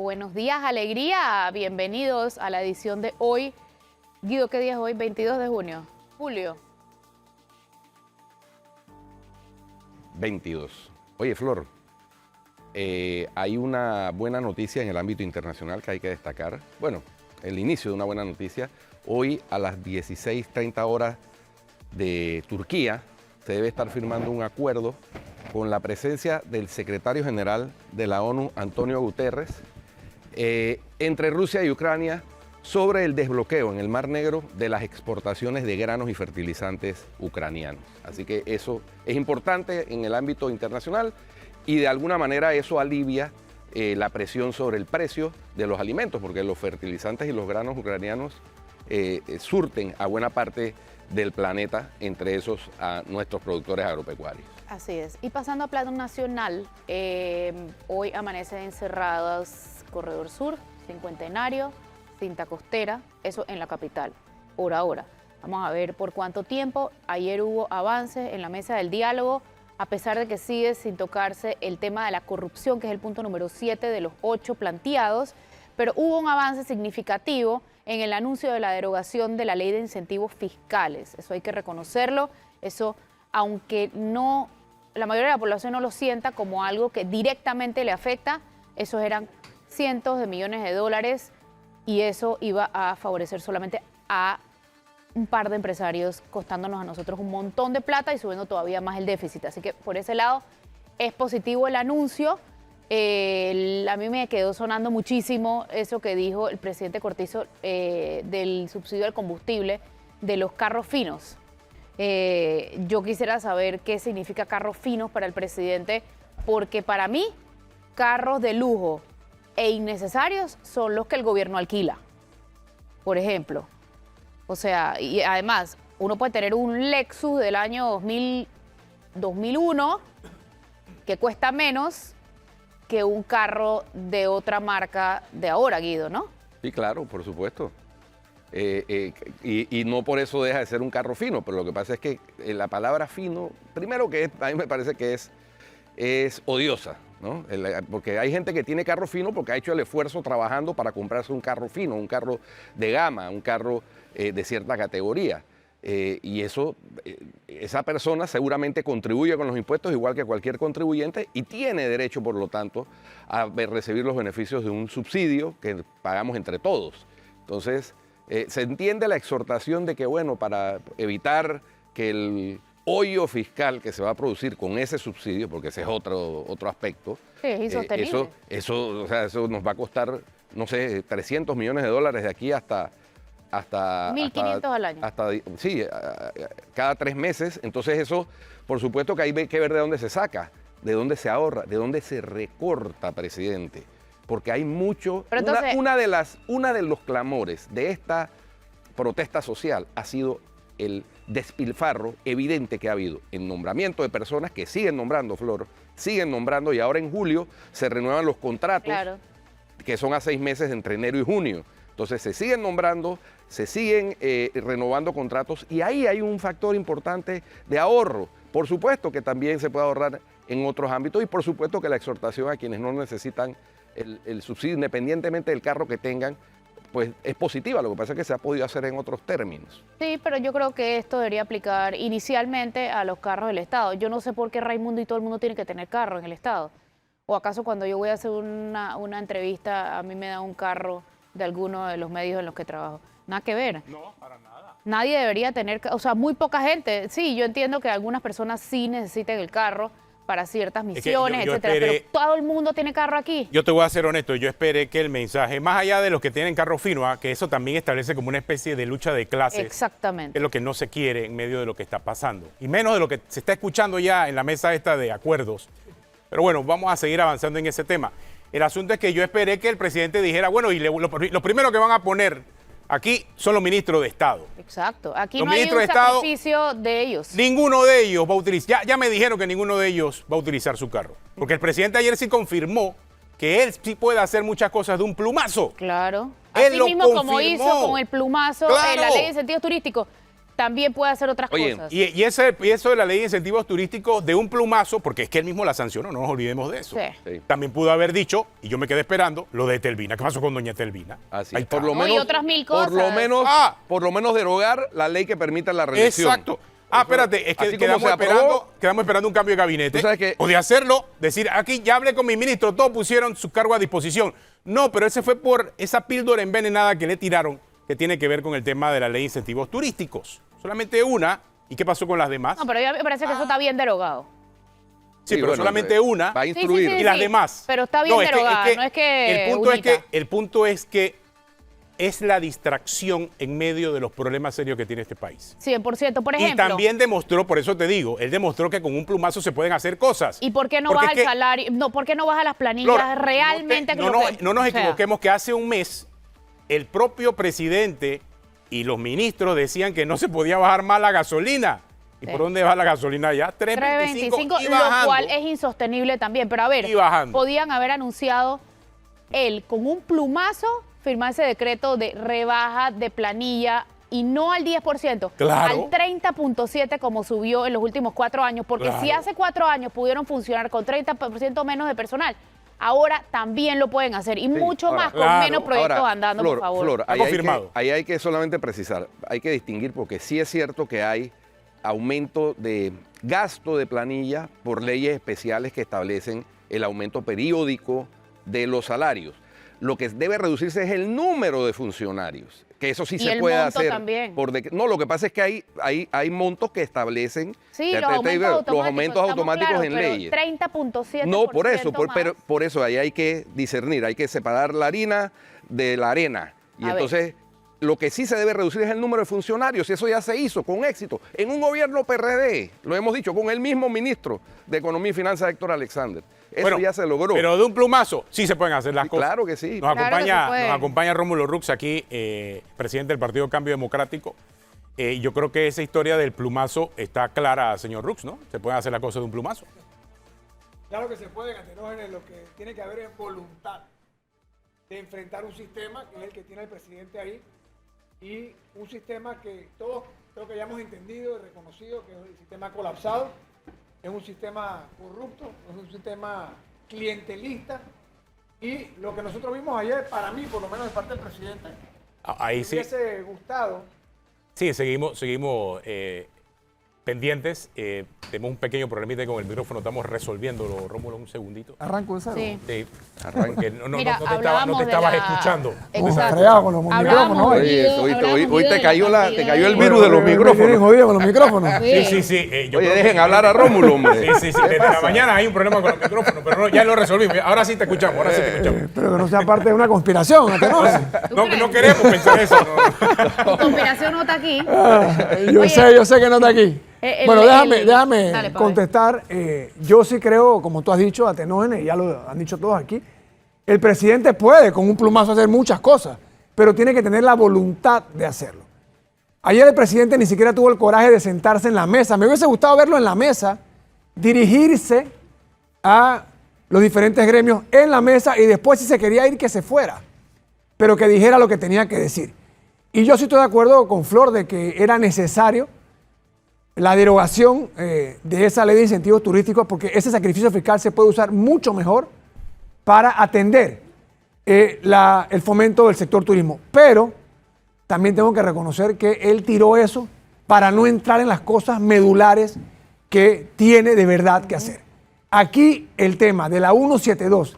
Buenos días, alegría. Bienvenidos a la edición de hoy. Guido, ¿qué día es hoy? 22 de junio. Julio. 22. Oye, Flor, hay una buena noticia en el ámbito internacional que hay que destacar. Bueno, el inicio de una buena noticia. Hoy a las 16:30 horas de Turquía se debe estar firmando un acuerdo con la presencia del secretario general de la ONU, Antonio Guterres, entre Rusia y Ucrania sobre el desbloqueo en el Mar Negro de las exportaciones de granos y fertilizantes ucranianos. Así que eso es importante en el ámbito internacional y de alguna manera eso alivia la presión sobre el precio de los alimentos, porque los fertilizantes y los granos ucranianos surten a buena parte del planeta, entre esos a nuestros productores agropecuarios. Así es. Y pasando a plano nacional, hoy amanece encerradas Corredor Sur, Cincuentenario, Cinta Costera, eso en la capital, por ahora. Vamos a ver por cuánto tiempo. Ayer hubo avances en la mesa del diálogo, a pesar de que sigue sin tocarse el tema de la corrupción, que es el punto número 7 de los 8 planteados, pero hubo un avance significativo en el anuncio de la derogación de la ley de incentivos fiscales. Eso hay que reconocerlo. Eso, aunque no, la mayoría de la población no lo sienta como algo que directamente le afecta, esos eran cientos de millones de dólares y eso iba a favorecer solamente a un par de empresarios, costándonos a nosotros un montón de plata y subiendo todavía más el déficit. Así que por ese lado es positivo el anuncio. A mí me quedó sonando muchísimo eso que dijo el presidente Cortizo del subsidio al combustible de los carros finos. Yo quisiera saber qué significa carros finos para el presidente, porque para mí carros de lujo e innecesarios son los que el gobierno alquila, por ejemplo. O sea, y además uno puede tener un Lexus del año 2001 que cuesta menos que un carro de otra marca de ahora, Guido, ¿no? Sí, claro, por supuesto. Y no por eso deja de ser un carro fino, pero lo que pasa es que la palabra fino, primero que a mí me parece que es odiosa, ¿no? Porque hay gente que tiene carro fino porque ha hecho el esfuerzo trabajando para comprarse un carro fino, un carro de gama, un carro de cierta categoría. Y eso, esa persona seguramente contribuye con los impuestos igual que cualquier contribuyente y tiene derecho, por lo tanto, a recibir los beneficios de un subsidio que pagamos entre todos. Entonces, se entiende la exhortación de que, bueno, para evitar que el hoyo fiscal que se va a producir con ese subsidio, porque ese es otro aspecto, sí, es insostenible. Eso nos va a costar, no sé, 300 millones de dólares de aquí hasta 1.500 al año. Sí, cada 3 meses. Entonces eso, por supuesto que hay que ver de dónde se saca, de dónde se ahorra, de dónde se recorta, presidente. Porque hay mucho. Pero entonces, una de los clamores de esta protesta social ha sido el despilfarro evidente que ha habido en nombramiento de personas que siguen nombrando, Flor, siguen nombrando, y ahora en julio se renuevan los contratos, claro, que son a 6 meses entre enero y junio. Entonces se siguen nombrando, se siguen renovando contratos y ahí hay un factor importante de ahorro. Por supuesto que también se puede ahorrar en otros ámbitos y por supuesto que la exhortación a quienes no necesitan el subsidio, independientemente del carro que tengan, pues es positiva. Lo que pasa es que se ha podido hacer en otros términos. Sí, pero yo creo que esto debería aplicar inicialmente a los carros del Estado. Yo no sé por qué Raimundo y todo el mundo tiene que tener carro en el Estado. ¿O acaso cuando yo voy a hacer una entrevista a mí me da un carro de alguno de los medios en los que trabajo? Nada que ver. No, para nada. Nadie debería tener, o sea, muy poca gente. Sí, yo entiendo que algunas personas sí necesiten el carro para ciertas misiones, etcétera, pero todo el mundo tiene carro aquí. Yo te voy a ser honesto, yo esperé que el mensaje, más allá de los que tienen carro fino, que eso también establece como una especie de lucha de clases. Exactamente. Es lo que no se quiere en medio de lo que está pasando. Y menos de lo que se está escuchando ya en la mesa esta de acuerdos. Pero bueno, vamos a seguir avanzando en ese tema. El asunto es que yo esperé que el presidente dijera, bueno, y lo primero que van a poner aquí son los ministros de Estado. Exacto. Aquí los no hay un sacrificio de ellos. Ninguno de ellos va a utilizar, ya me dijeron que ninguno de ellos va a utilizar su carro. Porque el presidente ayer sí confirmó que él sí puede hacer muchas cosas de un plumazo. Claro. Él Así lo mismo confirmó. como hizo con el plumazo, claro, la ley de incentivos turísticos. también puede hacer otras Oye, cosas. Y eso de la ley de incentivos turísticos de un plumazo, porque es que él mismo la sancionó, no nos olvidemos de eso. Sí. Sí. También pudo haber dicho, y yo me quedé esperando, lo de Telvina. ¿Qué pasó con doña Telvina? Así Ahí es. Por está. lo No, y menos, otras mil por lo cosas. menos, Ah. por lo menos derogar la ley que permita la reelección. Exacto. Espérate, es que Así como quedamos se aprobó, esperando un cambio de gabinete. Tú sabes que- O de hacerlo, decir, aquí ya hablé con mi ministro, todos pusieron su cargo a disposición. No, pero ese fue por esa píldora envenenada que le tiraron, que tiene que ver con el tema de la ley de incentivos turísticos. Solamente una. ¿Y qué pasó con las demás? No, pero ya me parece que eso está bien derogado. Sí, pero bueno, solamente una. Va a Sí, sí, instruir. sí, Y las demás. Pero está bien derogada, no es que única. el punto es que es la distracción en medio de los problemas serios que tiene este país. 100%, por Y ejemplo. también demostró, por eso te digo, él demostró que con un plumazo se pueden hacer cosas. ¿Y por qué no Porque baja es el que, salario? No, ¿por qué no baja las planillas Flora, realmente? no nos equivoquemos que hace un mes el propio presidente y los ministros decían que no se podía bajar más la gasolina. ¿Y Sí. por dónde va la gasolina ya? 3.25 y lo bajando. cual es insostenible también. Pero a ver, Y bajando. podían haber anunciado él con un plumazo firmar ese decreto de rebaja de planilla y no al 10%, Claro. al 30.7% como subió en los últimos 4 años, porque Claro. si hace 4 años pudieron funcionar con 30% menos de personal, ahora también lo pueden hacer y mucho ahora, más con claro. menos proyectos Ahora, andando, Flor, por favor. Flor, Está ahí hay confirmado. ahí hay que solamente precisar, hay que distinguir porque sí es cierto que hay aumento de gasto de planilla por leyes especiales que establecen el aumento periódico de los salarios. Lo que debe reducirse es el número de funcionarios, que eso sí Y se el puede monto hacer. también. No, lo que pasa es que hay montos que establecen Sí, ya los aumentos automáticos, los aumentos estamos automáticos claros, en pero leyes. 30.7%. No, por eso, más. pero por eso ahí hay que discernir, hay que separar la harina de la arena. Y A ver. entonces, lo que sí se debe reducir es el número de funcionarios, y eso ya se hizo con éxito. En un gobierno PRD, lo hemos dicho, con el mismo ministro de Economía y Finanzas, Héctor Alexander. Eso Bueno, ya se logró. Pero de un plumazo sí se pueden hacer las Sí, cosas. claro que sí. Nos Claro que se puede. acompaña Rómulo Rux aquí, presidente del Partido Cambio Democrático. Yo creo que esa historia del plumazo está clara, señor Rux, ¿no? Se pueden hacer las cosas de un plumazo. Claro que se puede, Atenógenes, lo que tiene que haber es voluntad de enfrentar un sistema que es el que tiene el presidente ahí y un sistema que todos creo que ya hemos entendido y reconocido que es el sistema colapsado, es un sistema corrupto, es un sistema clientelista y lo que nosotros vimos ayer, para mí, por lo menos de parte del presidente, Ahí me sí, hubiese gustado. sí, seguimos pendientes. Tenemos un pequeño problemita con el micrófono, estamos resolviéndolo, Rómulo, un segundito. Arranco de cero. Sí. Sí, Arranque. Mira, no te hablábamos de estabas la- escuchando. Exacto. Fregado con los Hablábamos micrófonos hoy. Oye, Guido, hoy hablábamos, te Guido, cayó de te cayó el partida. virus de los Me micrófonos. tienen jodido con los micrófonos. Sí. Yo Oye, creo dejen que- hablar a Rómulo, hombre. Sí. Desde la mañana hay un problema con los micrófonos, pero ya lo resolvimos. Ahora sí te escuchamos, ahora sí te escuchamos. Pero que no sea parte de una conspiración, Atenógenes. ¿Tú No, crees? no queremos pensar eso. no. Tu conspiración no está aquí. Yo Oye, sé que no está aquí. Bueno, déjame Dale, pa' contestar. Yo sí creo, como tú has dicho, Atenógenes, y ya lo han dicho todos aquí, el presidente puede con un plumazo hacer muchas cosas, pero tiene que tener la voluntad de hacerlo. Ayer el presidente ni siquiera tuvo el coraje de sentarse en la mesa. Me hubiese gustado verlo en la mesa, dirigirse a los diferentes gremios en la mesa y después, si se quería ir, que se fuera, pero que dijera lo que tenía que decir. Y yo sí estoy de acuerdo con Flor de que era necesario la derogación de esa ley de incentivos turísticos, porque ese sacrificio fiscal se puede usar mucho mejor para atender el fomento del sector turismo. Pero también tengo que reconocer que él tiró eso para no entrar en las cosas medulares que tiene de verdad que hacer. Aquí el tema de la 172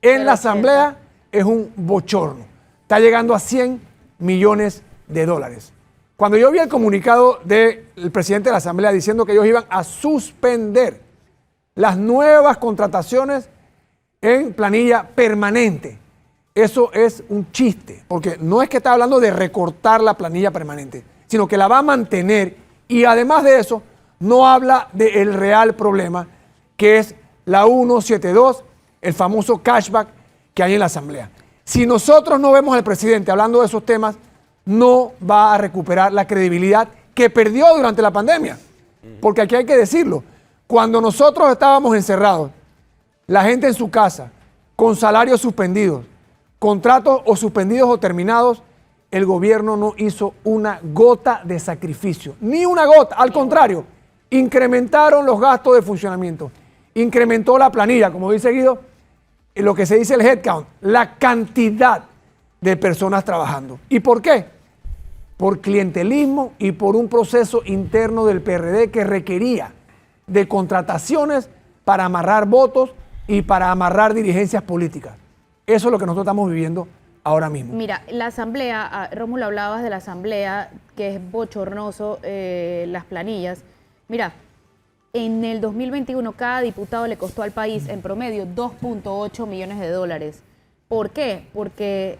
en la Asamblea es un bochorno. Está llegando a 100 millones de dólares. Cuando yo vi el comunicado del presidente de la Asamblea diciendo que ellos iban a suspender las nuevas contrataciones en planilla permanente, eso es un chiste, porque no es que está hablando de recortar la planilla permanente, sino que la va a mantener y además de eso no habla del real problema que es la 172, el famoso cashback que hay en la Asamblea. Si nosotros no vemos al presidente hablando de esos temas, no va a recuperar la credibilidad que perdió durante la pandemia. Porque aquí hay que decirlo, cuando nosotros estábamos encerrados, la gente en su casa, con salarios suspendidos, contratos o suspendidos o terminados, el gobierno no hizo una gota de sacrificio, ni una gota, al contrario, incrementaron los gastos de funcionamiento, incrementó la planilla, como dice Guido, lo que se dice el headcount, la cantidad de personas trabajando. ¿Y por qué? Por clientelismo y por un proceso interno del PRD que requería de contrataciones para amarrar votos y para amarrar dirigencias políticas. Eso es lo que nosotros estamos viviendo ahora mismo. Mira, la asamblea, Rómulo, hablabas de la asamblea, que es bochornoso, las planillas. Mira, en el 2021 cada diputado le costó al país en promedio 2.8 millones de dólares. ¿Por qué? Porque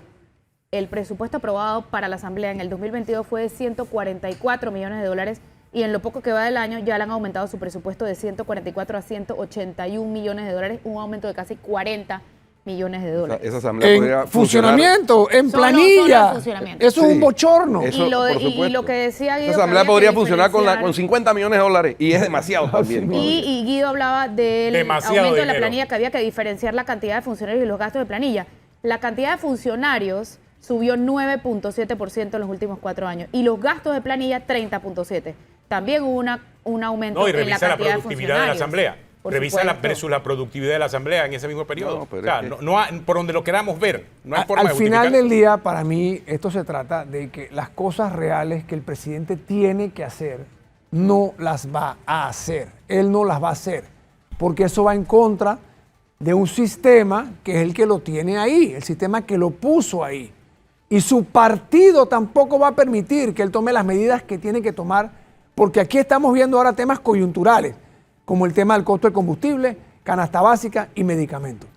el presupuesto aprobado para la asamblea en el 2022 fue de 144 millones de dólares y en lo poco que va del año ya le han aumentado su presupuesto de 144 a 181 millones de dólares, un aumento de casi 40 millones de dólares. Esa asamblea podría En funcionamiento, en Solo planilla. en funcionamiento. Eso es un bochorno. Eso, Y lo, por y supuesto. lo que decía Guido... Esa asamblea que había podría que funcionar con diferenciar- 50 millones de dólares y es demasiado también. Y Guido hablaba del Demasiado aumento de la dinero. planilla, que había que diferenciar la cantidad de funcionarios y los gastos de planilla. La cantidad de funcionarios subió 9.7% en los últimos 4 años y los gastos de planilla 30.7%. También hubo un aumento No, y en la revisa la cantidad de productividad de la funcionarios. asamblea. Por Revisa supuesto. versus la productividad de la asamblea en ese mismo periodo. No, pero o sea, es que- no hay- por donde lo queramos ver, no hay forma Al de final justificar. del día, para mí, esto se trata de que las cosas reales que el presidente tiene que hacer, no las va a hacer. Él no las va a hacer, porque eso va en contra de un sistema que es el que lo tiene ahí, el sistema que lo puso ahí. Y su partido tampoco va a permitir que él tome las medidas que tiene que tomar, porque aquí estamos viendo ahora temas coyunturales, como el tema del costo del combustible, canasta básica y medicamentos.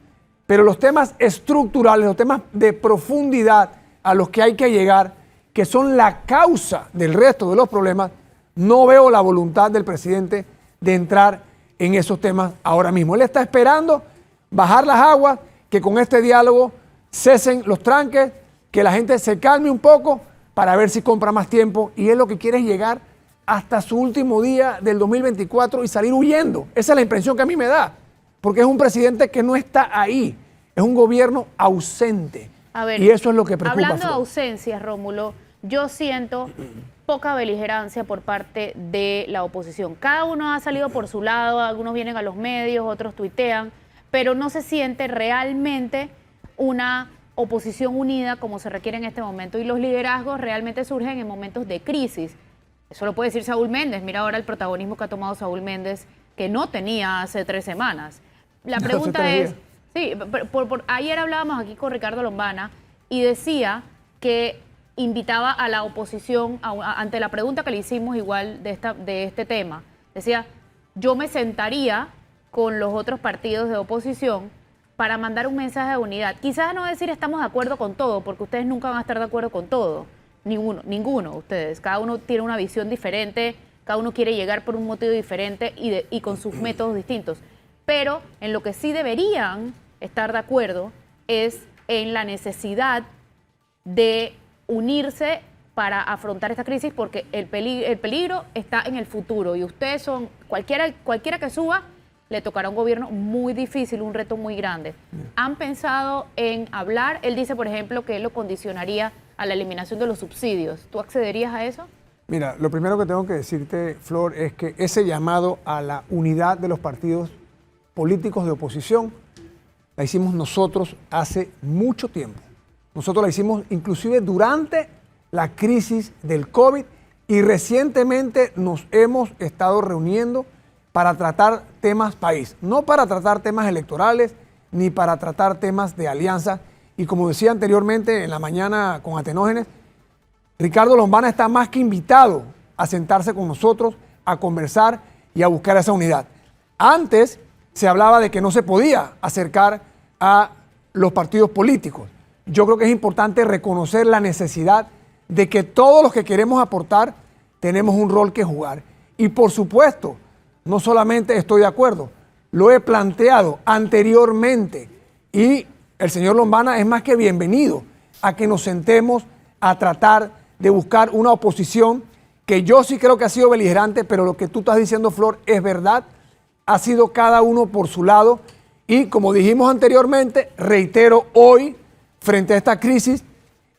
Pero los temas estructurales, los temas de profundidad a los que hay que llegar, que son la causa del resto de los problemas, no veo la voluntad del presidente de entrar en esos temas ahora mismo. Él está esperando bajar las aguas, que con este diálogo cesen los tranques, que la gente se calme un poco para ver si compra más tiempo. Y él lo que quiere es llegar hasta su último día del 2024 y salir huyendo. Esa es la impresión que a mí me da, porque es un presidente que no está ahí, es un gobierno ausente. A ver, y eso es lo que preocupa. hablando de Flor. ausencias, Rómulo, yo siento poca beligerancia por parte de la oposición. Cada uno ha salido por su lado, algunos vienen a los medios, otros tuitean, pero no se siente realmente una oposición unida como se requiere en este momento. Y los liderazgos realmente surgen en momentos de crisis. Eso lo puede decir Saúl Méndez. Mira ahora el protagonismo que ha tomado Saúl Méndez, que no tenía hace 3 semanas. La Hace pregunta 3 es, sí, ayer hablábamos aquí con Ricardo Lombana y decía que invitaba a la oposición, ante la pregunta que le hicimos igual de este tema, decía, yo me sentaría con los otros partidos de oposición para mandar un mensaje de unidad. Quizás no decir estamos de acuerdo con todo, porque ustedes nunca van a estar de acuerdo con todo. Ninguno ustedes. Cada uno tiene una visión diferente, cada uno quiere llegar por un motivo diferente y con sus métodos distintos. Pero en lo que sí deberían estar de acuerdo es en la necesidad de unirse para afrontar esta crisis, porque el peligro está en el futuro y ustedes son, cualquiera que suba, le tocará un gobierno muy difícil, un reto muy grande. ¿Han pensado en hablar? Él dice, por ejemplo, que él lo condicionaría a la eliminación de los subsidios. ¿Tú accederías a eso? Mira, lo primero que tengo que decirte, Flor, es que ese llamado a la unidad de los partidos políticos de oposición la hicimos nosotros hace mucho tiempo. Nosotros la hicimos inclusive durante la crisis del COVID y recientemente nos hemos estado reuniendo para tratar temas país, no para tratar temas electorales ni para tratar temas de alianza. Y como decía anteriormente en la mañana con Atenógenes, Ricardo Lombana está más que invitado a sentarse con nosotros, a conversar y a buscar esa unidad. Antes se hablaba de que no se podía acercar a los partidos políticos. Yo creo que es importante reconocer la necesidad de que todos los que queremos aportar tenemos un rol que jugar. Y por supuesto, no solamente estoy de acuerdo, lo he planteado anteriormente y el señor Lombana es más que bienvenido a que nos sentemos a tratar de buscar una oposición que yo sí creo que ha sido beligerante, pero lo que tú estás diciendo, Flor, es verdad. Ha sido cada uno por su lado y como dijimos anteriormente, reitero hoy, frente a esta crisis,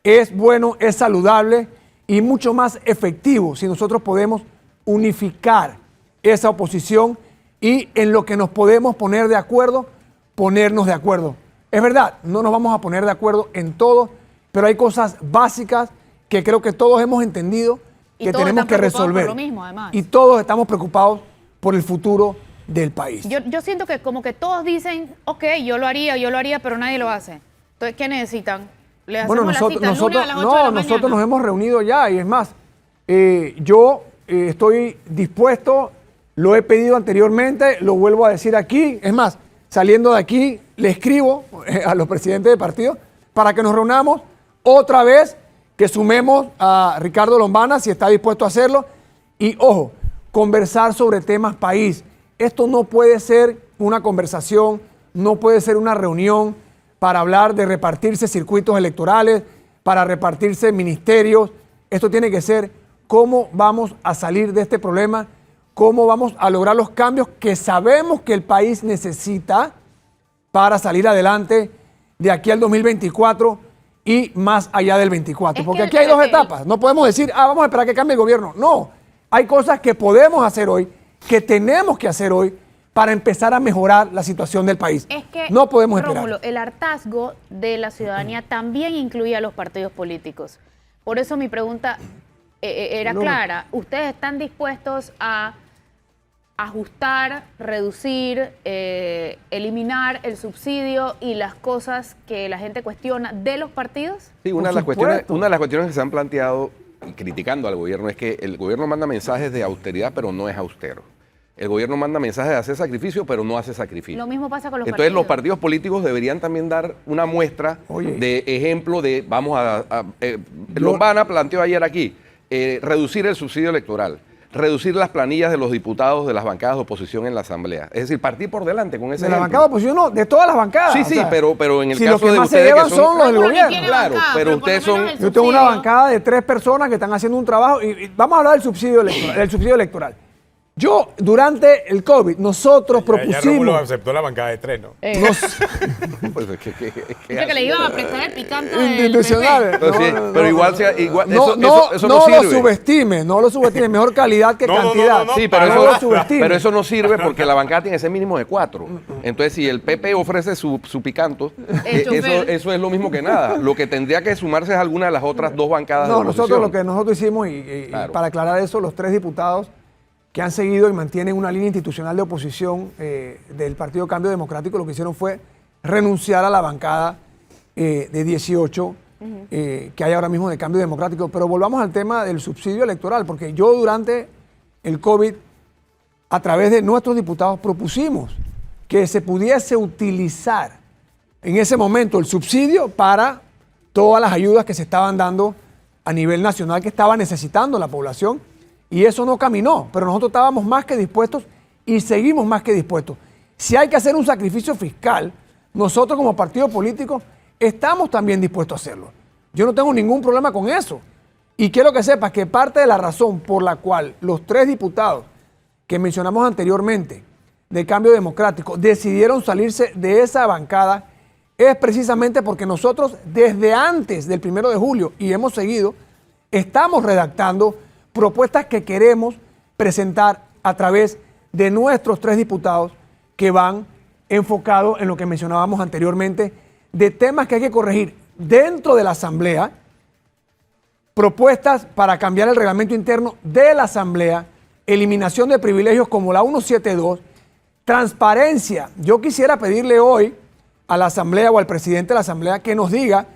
es bueno, es saludable y mucho más efectivo si nosotros podemos unificar esa oposición y en lo que nos podemos poner de acuerdo, ponernos de acuerdo. Es verdad, no nos vamos a poner de acuerdo en todo, pero hay cosas básicas que creo que todos hemos entendido Y que todos tenemos están que preocupados por resolver. lo mismo, además. Y todos estamos preocupados por el futuro del país. Yo siento que como que todos dicen, ok, yo lo haría, pero nadie lo hace. Entonces, ¿qué necesitan? ¿Le hacemos Bueno, la cita el lunes a las 8 de la nosotros mañana? nos hemos reunido ya y es más, yo estoy dispuesto, lo he pedido anteriormente, lo vuelvo a decir aquí, es más, saliendo de aquí le escribo a los presidentes de partido para que nos reunamos otra vez, que sumemos a Ricardo Lombana si está dispuesto a hacerlo y ojo, conversar sobre temas país. Esto no puede ser una conversación, no puede ser una reunión para hablar de repartirse circuitos electorales, para repartirse ministerios. Esto tiene que ser cómo vamos a salir de este problema, cómo vamos a lograr los cambios que sabemos que el país necesita para salir adelante de aquí al 2024 y más allá del 24. Es Porque que aquí hay dos etapas. No podemos decir, vamos a esperar que cambie el gobierno. No, hay cosas que podemos hacer hoy, que tenemos que hacer hoy para empezar a mejorar la situación del país. Es que, no podemos esperar. Rómulo, el hartazgo de la ciudadanía también incluye a los partidos políticos. Por eso mi pregunta era clara. ¿Ustedes están dispuestos a ajustar, reducir, eliminar el subsidio y las cosas que la gente cuestiona de los partidos? Sí, Por una de las supuesto. cuestiones que se han planteado y criticando al gobierno es que el gobierno manda mensajes de austeridad, pero no es austero. El gobierno manda mensajes de hacer sacrificio, pero no hace sacrificio. Lo mismo pasa con los Entonces los partidos. partidos políticos deberían también dar una muestra Oye. de ejemplo de, Lombana planteó ayer aquí, reducir el subsidio electoral, reducir las planillas de los diputados de las bancadas de oposición en la Asamblea. Es decir, partir por delante con ese De la ejemplo. bancada de oposición, no, de todas las bancadas. Sí, O sí, sea, pero en el si caso los que de más se ustedes llevan que son los del Rómulo ni gobierno. tiene Claro, bancada, pero por lo ustedes menos son- el Yo tengo una subsidio. bancada de 3 personas que están haciendo un trabajo y vamos a hablar del subsidio electoral. Yo, durante el COVID, nosotros Ya Rómulo propusimos... aceptó la bancada de tres, ¿no? Pues, Dice que le iban a prestar el picante del Institucionales. Pero sí, pero igual eso no no lo sirve. subestime, no lo subestime. Mejor calidad que No, no, cantidad. no, Sí, para pero no eso- lo subestime. pero eso no sirve porque la bancada tiene que ser mínimo de 4. Entonces, si el PP ofrece su picanto, El chofer. eso es lo mismo que nada. Lo que tendría que sumarse es alguna de las otras dos bancadas de No, oposición. nosotros lo que nosotros hicimos, y Claro. para aclarar eso, los 3 diputados que han seguido y mantienen una línea institucional de oposición del Partido Cambio Democrático, lo que hicieron fue renunciar a la bancada de 18 que hay ahora mismo de Cambio Democrático. Pero volvamos al tema del subsidio electoral, porque yo durante el COVID, a través de nuestros diputados, propusimos que se pudiese utilizar en ese momento el subsidio para todas las ayudas que se estaban dando a nivel nacional que estaba necesitando la población. Y eso no caminó, pero nosotros estábamos más que dispuestos y seguimos más que dispuestos. Si hay que hacer un sacrificio fiscal, nosotros como partido político estamos también dispuestos a hacerlo. Yo no tengo ningún problema con eso. Y quiero que sepas que parte de la razón por la cual los 3 diputados que mencionamos anteriormente de Cambio Democrático decidieron salirse de esa bancada es precisamente porque nosotros desde antes del 1 de julio y hemos seguido, estamos redactando propuestas que queremos presentar a través de nuestros 3 diputados que van enfocados en lo que mencionábamos anteriormente, de temas que hay que corregir dentro de la Asamblea, propuestas para cambiar el reglamento interno de la Asamblea, eliminación de privilegios como la 172, transparencia. Yo quisiera pedirle hoy a la Asamblea o al presidente de la Asamblea que nos diga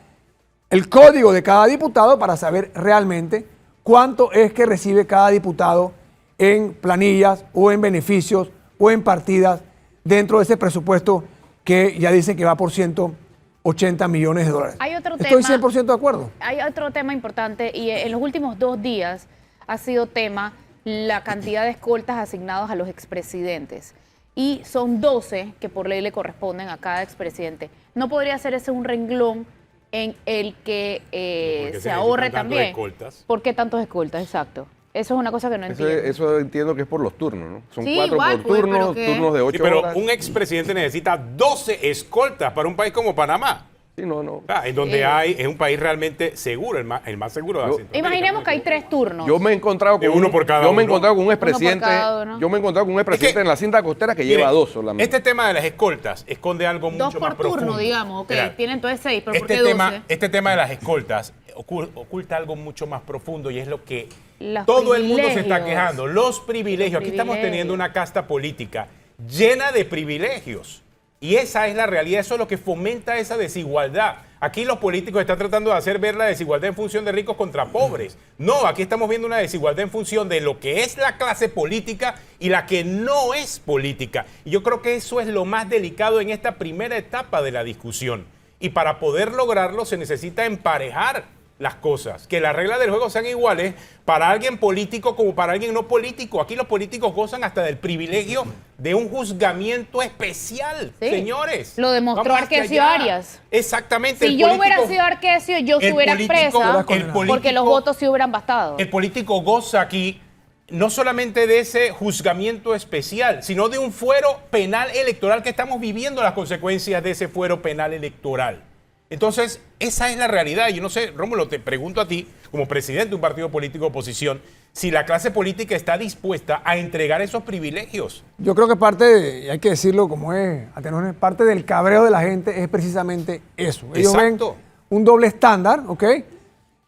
el código de cada diputado para saber realmente cuánto es que recibe cada diputado en planillas o en beneficios o en partidas dentro de ese presupuesto que ya dice que va por 180 millones de dólares. Hay otro Estoy tema- 100% de acuerdo. Hay otro tema importante y en los últimos 2 días ha sido tema la cantidad de escoltas asignados a los expresidentes. Y son 12 que por ley le corresponden a cada expresidente. ¿No podría ser ese un renglón en el que ¿Por qué se se ahorre necesitan tantos también? escoltas? ¿Por qué tantos escoltas? Exacto. Eso es una cosa que no Eso, entiendo. eso entiendo que es por los turnos, ¿no? Son Sí, 4 igual, por pues, turno, pero ¿qué? turnos de 8 Sí, pero horas. un expresidente necesita 12 escoltas para un país como Panamá. Sí, no. En donde es un país realmente seguro, el más seguro de Centroamérica. Imaginemos que hay 3 turnos. Yo me he encontrado De con uno por cada yo me he uno. encontrado con un Uno por expresidente. cada uno. Yo me he encontrado con un expresidente en la cinta costera que Mire, lleva 2 solamente. Este tema de las escoltas esconde algo 2 mucho más por turno, profundo. digamos. Ok, Mira, tienen entonces 6, pero ¿por qué este 12? este tema de las escoltas oculta algo mucho más profundo y es lo que Los todo el mundo se está privilegios. quejando. Los privilegios. Aquí estamos privilegios. teniendo una casta política llena de privilegios. Y esa es la realidad, eso es lo que fomenta esa desigualdad. Aquí los políticos están tratando de hacer ver la desigualdad en función de ricos contra pobres. No, aquí estamos viendo una desigualdad en función de lo que es la clase política y la que no es política. Y yo creo que eso es lo más delicado en esta primera etapa de la discusión. Y para poder lograrlo se necesita emparejar las cosas, que las reglas del juego sean iguales para alguien político como para alguien no político. Aquí los políticos gozan hasta del privilegio de un juzgamiento especial, Sí. señores. Lo demostró Vamos hacia Arquesio allá. Exactamente. Exactamente. Si yo hubiera sido Arquesio, yo estuviera presa porque los votos sí hubieran bastado. El político goza aquí no solamente de ese juzgamiento especial, sino de un fuero penal electoral que estamos viviendo las consecuencias de ese fuero penal electoral. Entonces, esa es la realidad. Yo no sé, Rómulo, te pregunto a ti, como presidente de un partido político de oposición, si la clase política está dispuesta a entregar esos privilegios. Yo creo que y hay que decirlo como es, Atenor, parte del cabreo de la gente es precisamente eso. Ellos Exacto. ven un doble estándar, ¿ok?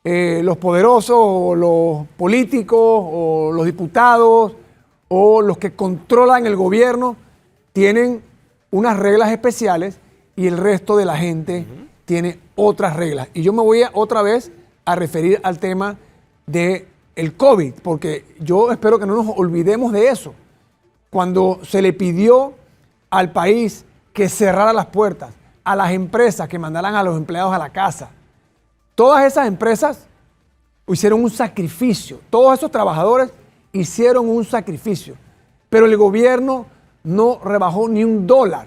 Los poderosos, o los políticos, o los diputados, o los que controlan el gobierno, tienen unas reglas especiales y el resto de la gente tiene otras reglas. Y yo me voy otra vez a referir al tema del COVID, porque yo espero que no nos olvidemos de eso. Cuando se le pidió al país que cerrara las puertas, a las empresas que mandaran a los empleados a la casa, todas esas empresas hicieron un sacrificio, todos esos trabajadores hicieron un sacrificio, pero el gobierno no rebajó ni $1.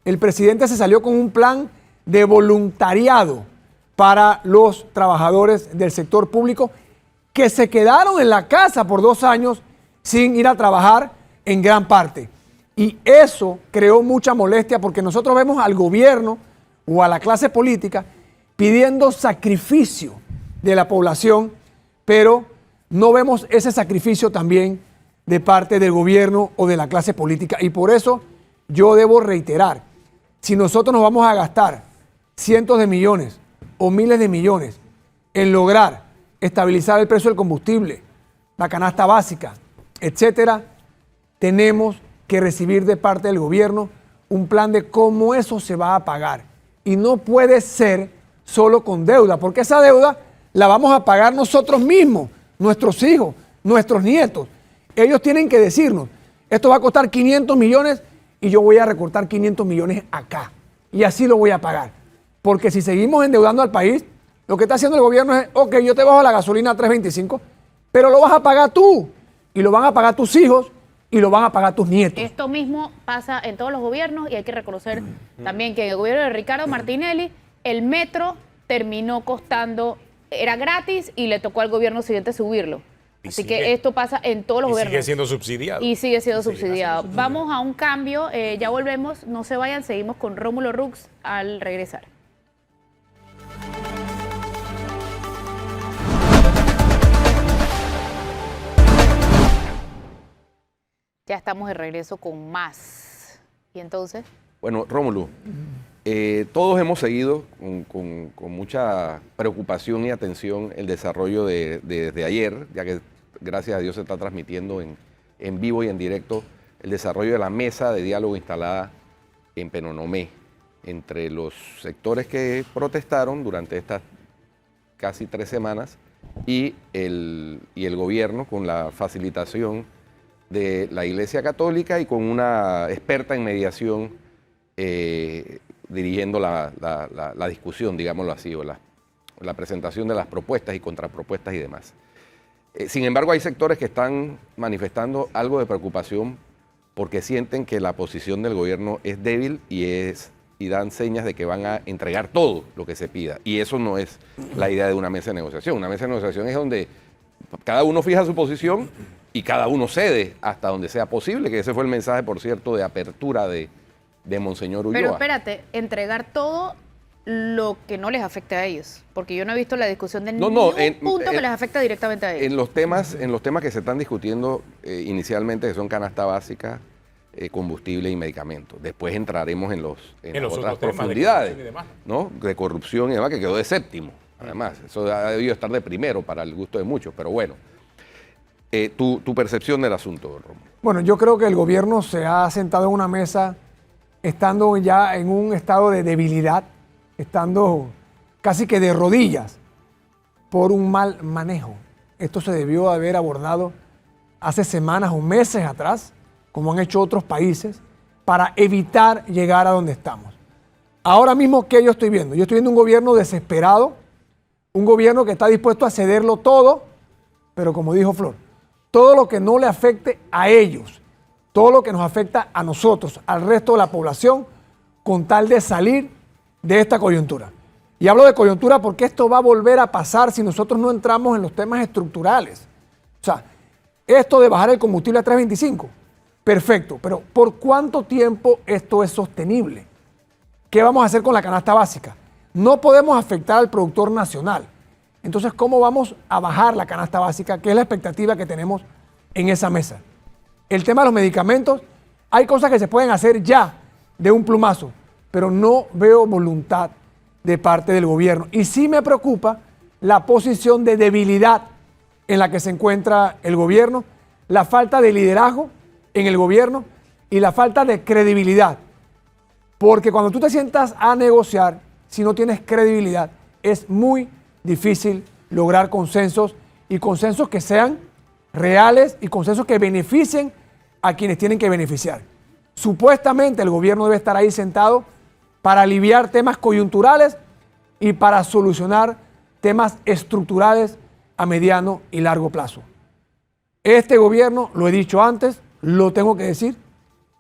El presidente se salió con un plan de voluntariado para los trabajadores del sector público que se quedaron en la casa por 2 años sin ir a trabajar en gran parte. Y eso creó mucha molestia porque nosotros vemos al gobierno o a la clase política pidiendo sacrificio de la población, pero no vemos ese sacrificio también de parte del gobierno o de la clase política. Y por eso yo debo reiterar, si nosotros nos vamos a gastar cientos de millones o miles de millones en lograr estabilizar el precio del combustible, la canasta básica, etcétera, tenemos que recibir de parte del gobierno un plan de cómo eso se va a pagar. Y no puede ser solo con deuda, porque esa deuda la vamos a pagar nosotros mismos, nuestros hijos, nuestros nietos. Ellos tienen que decirnos, esto va a costar 500 millones y yo voy a recortar 500 millones acá. Y así lo voy a pagar. Porque si seguimos endeudando al país, lo que está haciendo el gobierno es, ok, yo te bajo la gasolina a 3.25, pero lo vas a pagar tú, y lo van a pagar tus hijos, y lo van a pagar tus nietos. Esto mismo pasa en todos los gobiernos y hay que reconocer también que en el gobierno de Ricardo Martinelli el metro terminó costando, era gratis y le tocó al gobierno siguiente subirlo. Y Así sigue. que esto pasa en todos los Y gobiernos. sigue siendo subsidiado. Y sigue siendo subsidiado. Vamos a un cambio, ya volvemos, no se vayan, seguimos con Rómulo Rux al regresar. Ya estamos de regreso con más. ¿Y entonces? Bueno, Rómulo, todos hemos seguido con mucha preocupación y atención el desarrollo desde ayer, ya que gracias a Dios se está transmitiendo en vivo y en directo el desarrollo de la mesa de diálogo instalada en Penonomé entre los sectores que protestaron durante estas casi 3 semanas y el gobierno con la facilitación de la Iglesia Católica y con una experta en mediación dirigiendo la discusión, digámoslo así, o la presentación de las propuestas y contrapropuestas y demás. Sin embargo, hay sectores que están manifestando algo de preocupación porque sienten que la posición del gobierno es débil y dan señas de que van a entregar todo lo que se pida. Y eso no es la idea de una mesa de negociación. Una mesa de negociación es donde cada uno fija su posición y cada uno cede hasta donde sea posible, que ese fue el mensaje, por cierto, de apertura de Monseñor Ulloa. Pero espérate, entregar todo lo que no les afecta a ellos, porque yo no he visto la discusión de No, ningún no, punto que les afecta directamente a ellos. En los temas que se están discutiendo inicialmente, que son canasta básica, combustible y medicamentos. Después entraremos en las los otras otros temas de profundidades, corrupción y demás. ¿no? De corrupción y demás, que quedó de séptimo. Además, eso ha debido estar de primero para el gusto de muchos, pero bueno. Tu percepción del asunto, Rómulo. Bueno, yo creo que el gobierno se ha sentado en una mesa estando ya en un estado de debilidad, estando casi que de rodillas por un mal manejo. Esto se debió haber abordado hace semanas o meses atrás, como han hecho otros países, para evitar llegar a donde estamos. Ahora mismo, ¿qué yo estoy viendo? Yo estoy viendo un gobierno desesperado, un gobierno que está dispuesto a cederlo todo, pero como dijo Flor, todo lo que no le afecte a ellos, todo lo que nos afecta a nosotros, al resto de la población, con tal de salir de esta coyuntura. Y hablo de coyuntura porque esto va a volver a pasar si nosotros no entramos en los temas estructurales. O sea, esto de bajar el combustible a 3.25, perfecto, pero ¿por cuánto tiempo esto es sostenible? ¿Qué vamos a hacer con la canasta básica? No podemos afectar al productor nacional. Entonces, ¿cómo vamos a bajar la canasta básica? ¿Qué es la expectativa que tenemos en esa mesa? El tema de los medicamentos, hay cosas que se pueden hacer ya de un plumazo, pero no veo voluntad de parte del gobierno. Y sí me preocupa la posición de debilidad en la que se encuentra el gobierno, la falta de liderazgo en el gobierno y la falta de credibilidad. Porque cuando tú te sientas a negociar, si no tienes credibilidad, es muy difícil lograr consensos y consensos que sean reales y consensos que beneficien a quienes tienen que beneficiar. Supuestamente el gobierno debe estar ahí sentado para aliviar temas coyunturales y para solucionar temas estructurales a mediano y largo plazo. Este gobierno, lo he dicho antes, lo tengo que decir,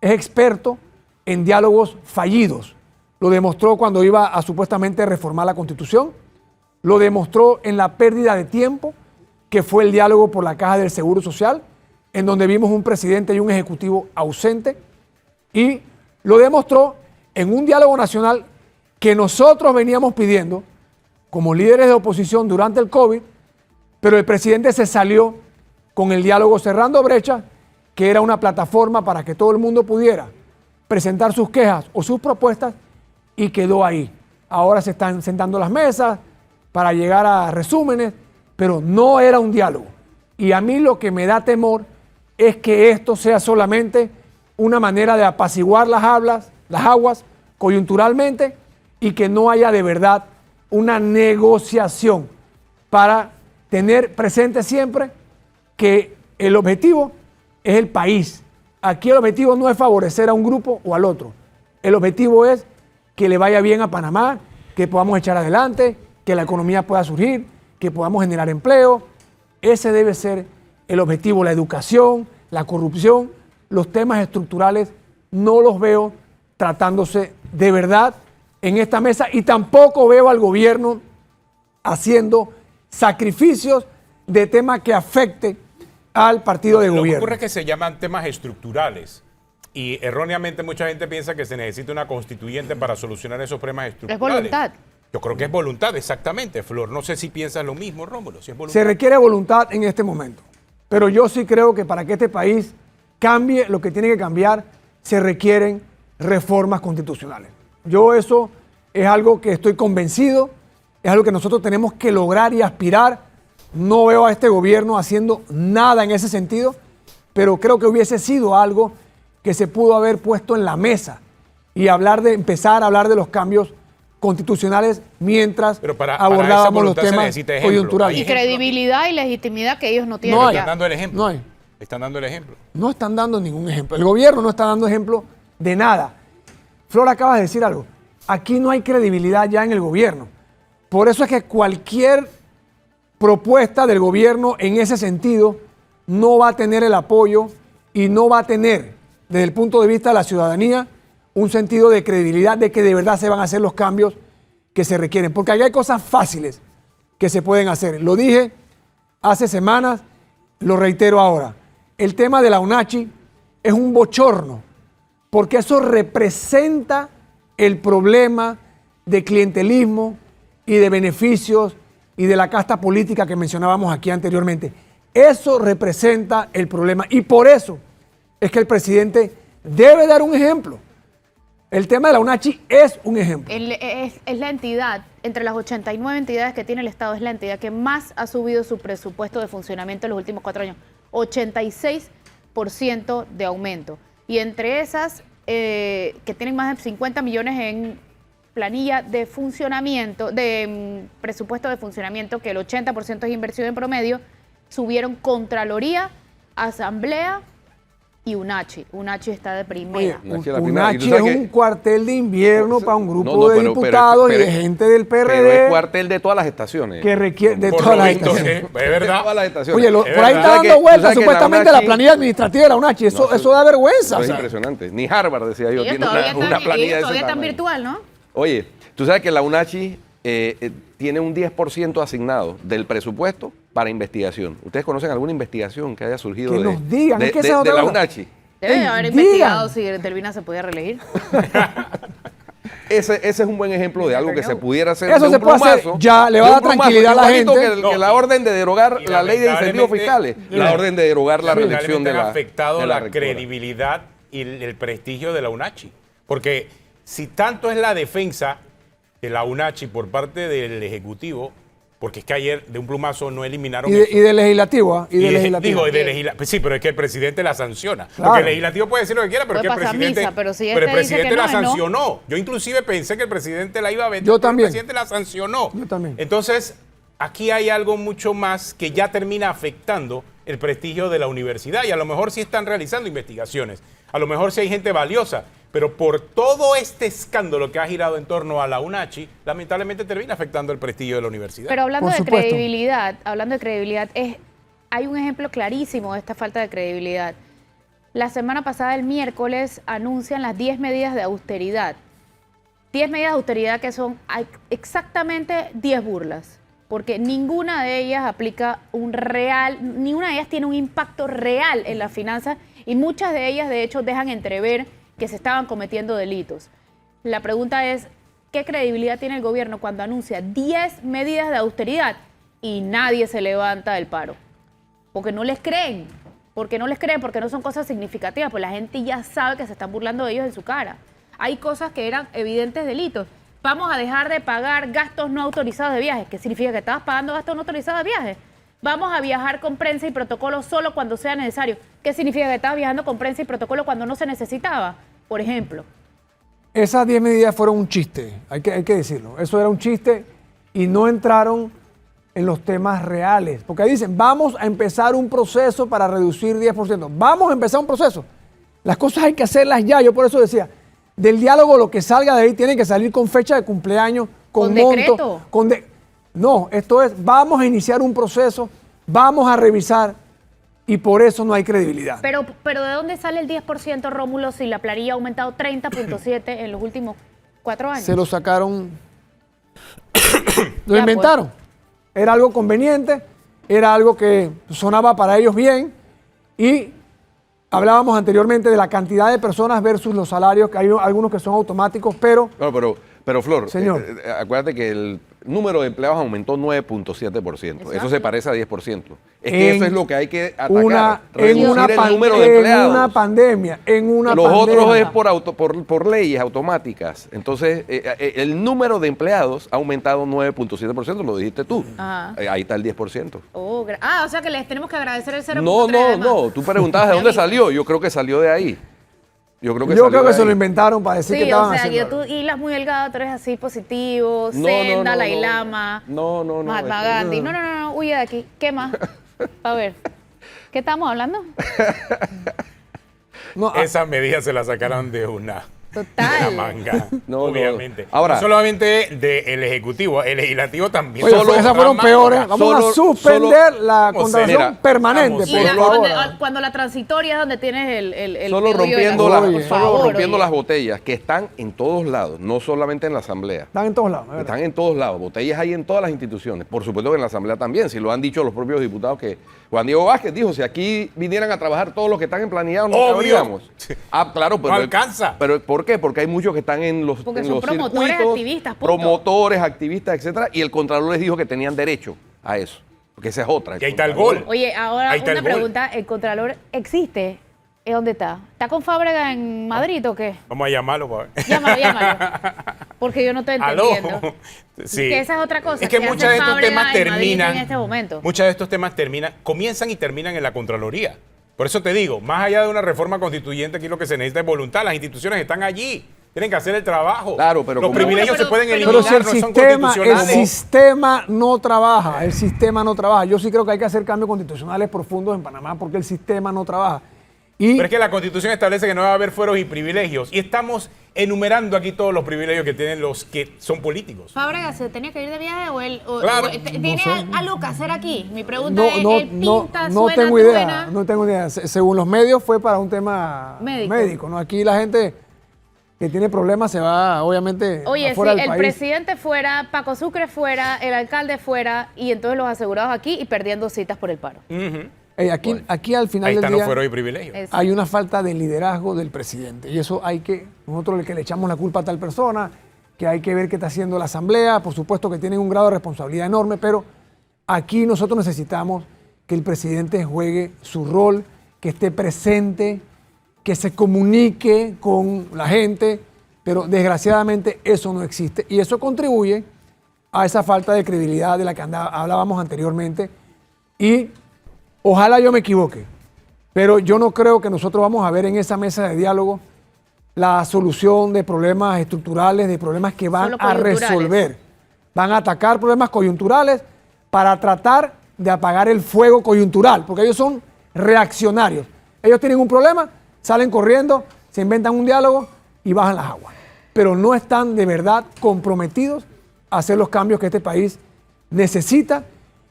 es experto en diálogos fallidos. Lo demostró cuando iba a supuestamente reformar la Constitución, lo demostró en la pérdida de tiempo que fue el diálogo por la Caja del Seguro Social, en donde vimos un presidente y un ejecutivo ausente, y lo demostró en un diálogo nacional que nosotros veníamos pidiendo como líderes de oposición durante el COVID, pero el presidente se salió con el diálogo Cerrando Brecha, que era una plataforma para que todo el mundo pudiera presentar sus quejas o sus propuestas, y quedó ahí. Ahora se están sentando las mesas para llegar a resúmenes, pero no era un diálogo. Y a mí lo que me da temor es que esto sea solamente una manera de apaciguar las aguas coyunturalmente y que no haya de verdad una negociación para tener presente siempre que el objetivo es el país. Aquí el objetivo no es favorecer a un grupo o al otro. El objetivo es que le vaya bien a Panamá, que podamos echar adelante, que la economía pueda surgir, que podamos generar empleo. Ese debe ser el objetivo, la educación, la corrupción, los temas estructurales no los veo tratándose de verdad en esta mesa y tampoco veo al gobierno haciendo sacrificios de temas que afecte al partido de Lo que gobierno. ocurre es que se llaman temas estructurales y erróneamente mucha gente piensa que se necesita una constituyente para solucionar esos problemas estructurales. Es voluntad. Yo creo que es voluntad, exactamente, Flor. No sé si piensas lo mismo, Rómulo. Si es voluntad. Se requiere voluntad en este momento, pero yo sí creo que para que este país cambie lo que tiene que cambiar, se requieren reformas constitucionales. Yo eso es algo que estoy convencido, es algo que nosotros tenemos que lograr y aspirar. No veo a este gobierno haciendo nada en ese sentido, pero creo que hubiese sido algo que se pudo haber puesto en la mesa y empezar a hablar de los cambios constitucionales mientras para abordábamos esa los voluntad se temas necesita ejemplo. coyunturales. Y credibilidad y legitimidad que ellos no tienen. No hay. ya. Están dando el ejemplo. No hay. Están dando el ejemplo. No están dando ningún ejemplo. El gobierno no está dando ejemplo de nada. Flor, acaba de decir algo. Aquí no hay credibilidad ya en el gobierno. Por eso es que cualquier propuesta del gobierno en ese sentido no va a tener el apoyo y no va a tener, desde el punto de vista de la ciudadanía, un sentido de credibilidad de que de verdad se van a hacer los cambios que se requieren. Porque aquí hay cosas fáciles que se pueden hacer. Lo dije hace semanas, lo reitero ahora. El tema de la UNACHI es un bochorno, porque eso representa el problema de clientelismo y de beneficios y de la casta política que mencionábamos aquí anteriormente. Eso representa el problema y por eso es que el presidente debe dar un ejemplo. El tema de la UNACHI es un ejemplo. Es la entidad, entre las 89 entidades que tiene el Estado, es la entidad que más ha subido su presupuesto de funcionamiento en los últimos 4 años. 86% de aumento. Y entre esas, que tienen más de 50 millones en planilla de funcionamiento, de presupuesto de funcionamiento, que el 80% es inversión en promedio, subieron Contraloría, Asamblea y UNACHI. UNACHI está de primera. Oye, UNACHI es un cuartel de invierno para un grupo de diputados y de gente del PRD. Pero es cuartel de todas las estaciones. Que requiere de Por todas lo las visto, estaciones. es verdad. Todas las estaciones. Oye, por ahí está dando vueltas supuestamente la planilla administrativa de la UNACHI. Eso da vergüenza. Es o sea. impresionante. Ni Harvard, decía yo, Ellos tiene todavía una planilla de todavía ese están tamaño. virtual, ¿no? Oye, tú sabes que la UNACHI tiene un 10% asignado del presupuesto para investigación. ¿Ustedes conocen alguna investigación que haya surgido Que de, nos digan, de, es que de- esa es de otra la cosa. UNACHI? Debe de haber Digan. investigado si Delvina se podía reelegir. Ese es un buen ejemplo de algo que se pudiera hacer. Eso de se un puede hacer, plumazo, ya le va a de dar un plumazo, tranquilidad a la igualito gente. Que la orden de derogar Y la ley de incentivos fiscales, lamentablemente- la orden de derogar la reelección de han la afectado de la rectora. credibilidad y el prestigio de la UNACHI. Porque si tanto es la defensa de la UNACHI por parte del Ejecutivo, porque es que ayer de un plumazo no eliminaron Y eso. de legislativo, ¿ah? Y de legislativo. Pues sí, pero es que el presidente la sanciona. Claro. Porque el legislativo puede decir lo que quiera, pero Puede es que el pasar presidente, misa, pero si pero el este dice que presidente no, la es no. sancionó. Yo inclusive pensé que el presidente la iba a vetar, Yo pero también. el presidente la sancionó. Yo también. Entonces, aquí hay algo mucho más que ya termina afectando el prestigio de la universidad y a lo mejor sí están realizando investigaciones, a lo mejor sí hay gente valiosa, pero por todo este escándalo que ha girado en torno a la UNACHI, lamentablemente termina afectando el prestigio de la universidad. Pero hablando Por de supuesto. credibilidad, hay un ejemplo clarísimo de esta falta de credibilidad. La semana pasada, el miércoles, anuncian las 10 medidas de austeridad. 10 medidas de austeridad que son exactamente 10 burlas, porque ninguna de ellas aplica ninguna de ellas tiene un impacto real en las finanzas y muchas de ellas, de hecho, dejan entrever que se estaban cometiendo delitos. La pregunta es, ¿qué credibilidad tiene el gobierno cuando anuncia 10 medidas de austeridad y nadie se levanta del paro? Porque no les creen, porque no son cosas significativas, pues la gente ya sabe que se están burlando de ellos en su cara. Hay cosas que eran evidentes delitos. Vamos a dejar de pagar gastos no autorizados de viajes. ¿Qué significa? Que estabas pagando gastos no autorizados de viajes. Vamos a viajar con prensa y protocolo solo cuando sea necesario. ¿Qué significa? Que estabas viajando con prensa y protocolo cuando no se necesitaba, por ejemplo. Esas 10 medidas fueron un chiste, hay que decirlo. Eso era un chiste y no entraron en los temas reales. Porque dicen, vamos a empezar un proceso para reducir 10%. Vamos a empezar un proceso. Las cosas hay que hacerlas ya. Yo por eso decía, del diálogo lo que salga de ahí tiene que salir con fecha de cumpleaños, con monto. decreto. No, esto es, vamos a iniciar un proceso, vamos a revisar y por eso no hay credibilidad. Pero ¿de dónde sale el 10%, Rómulo, si la planilla ha aumentado 30.7 en los últimos 4 años? Se lo sacaron, lo Ya, inventaron. Era algo conveniente, era algo que sonaba para ellos bien y hablábamos anteriormente de la cantidad de personas versus los salarios, que hay algunos que son automáticos, pero No, pero Flor, Señor. Acuérdate que el número de empleados aumentó 9.7%. Eso Exacto. se parece a 10%. Es que eso es lo que hay que atacar. en reducir una el número de en empleados. una pandemia, Los otros es pandemia. por leyes automáticas. Entonces, el número de empleados ha aumentado 9.7%, lo dijiste tú. Ajá. Ahí está el 10%. O sea que les tenemos que agradecer el 0.3 No, además. no. Tú preguntabas de dónde salió. Yo creo que salió de ahí. Yo creo que Yo salió creo que de se lo ahí. inventaron para decir que Sí, estaban o sea, haciendo que algo. tú hilas muy delgado, tú eres así positivo, No, Senda, no, Dalai no. Lama, No. Mahatma Gandhi. No, huye de aquí. ¿Qué más? A ver, ¿qué estamos hablando? No, Esas medidas se las sacaron de una Total. manga, No, obviamente. Ahora- no solamente del Ejecutivo, el Legislativo también. oye, solo esas fueron otra peores. manga. Vamos a suspender la Vamos, contratación mira, permanente, vamos, Y por la- favor. cuando la transitoria es donde tienes el Solo meollo de rompiendo, la- Oye. por favor, rompiendo oye. las botellas que están en todos lados, no solamente en la Asamblea. Están en todos lados. es verdad. Están en todos lados, botellas hay en todas las instituciones. Por supuesto que en la Asamblea también, si lo han dicho los propios diputados, que Juan Diego Vázquez dijo, si aquí vinieran a trabajar todos los que están en planillado, no Obvio. cabríamos. Ah, claro, pero No alcanza. Pero ¿por ¿Por qué? Porque hay muchos que están en los, Porque en son los promotores, circuitos, activistas, punto. promotores, activistas, etcétera, y el Contralor les dijo que tenían derecho a eso. Porque esa es otra. Y ahí está el Contralor- gol. Oye, ahora Ahí está una el gol. pregunta, ¿el Contralor existe? ¿Es dónde está? ¿Está con Fábrega en Madrid o qué? Vamos a llamarlo para ver. Llámalo. Porque yo no estoy entendiendo. Aló. Sí. Que esa es otra cosa. Es que ¿Qué muchos hace de estos Fábrega temas en Madrid terminan. en este momento? Muchos de estos temas comienzan y terminan en la Contraloría. Por eso te digo, más allá de una reforma constituyente, aquí lo que se necesita es voluntad. Las instituciones están allí. Tienen que hacer el trabajo. Claro, pero los como- privilegios Pero- se pueden pero- eliminar, Pero si el no son sistema constitucionales. no trabaja, el sistema no trabaja. Yo sí creo que hay que hacer cambios constitucionales profundos en Panamá porque el sistema no trabaja. Y Pero es que la Constitución establece que no va a haber fueros y privilegios. Y estamos enumerando aquí todos los privilegios que tienen los que son políticos. ¿Fábrega se tenía que ir de viaje o él Claro. tiene sé. algo que hacer aquí? Mi pregunta no, es, no, ¿él no, pinta, no suena, tengo idea, truena? no tengo idea. Según los medios fue para un tema médico, ¿no? Aquí la gente que tiene problemas se va, obviamente, Oye, si afuera del el país. presidente fuera, Paco Sucre fuera, el alcalde fuera, y entonces los asegurados aquí y perdiendo citas por el paro. Ujú. Aquí al final Ahí del están los día fueros y privilegios. Es- hay una falta de liderazgo del presidente. Y eso nosotros que le echamos la culpa a tal persona, que hay que ver qué está haciendo la Asamblea, por supuesto que tienen un grado de responsabilidad enorme, pero aquí nosotros necesitamos que el presidente juegue su rol, que esté presente, que se comunique con la gente, pero desgraciadamente eso no existe. Y eso contribuye a esa falta de credibilidad de la que hablábamos anteriormente. Y ojalá yo me equivoque, pero yo no creo que nosotros vamos a ver en esa mesa de diálogo la solución de problemas estructurales, de problemas que van Solo a coyunturales. resolver. Van a atacar problemas coyunturales para tratar de apagar el fuego coyuntural, porque ellos son reaccionarios. Ellos tienen un problema, salen corriendo, se inventan un diálogo y bajan las aguas. Pero no están de verdad comprometidos a hacer los cambios que este país necesita,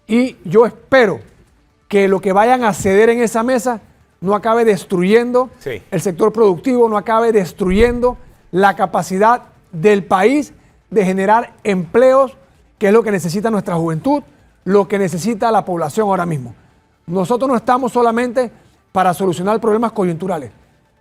y yo espero que lo que vayan a ceder en esa mesa no acabe destruyendo Sí. el sector productivo, no acabe destruyendo la capacidad del país de generar empleos, que es lo que necesita nuestra juventud, lo que necesita la población ahora mismo. Nosotros no estamos solamente para solucionar problemas coyunturales.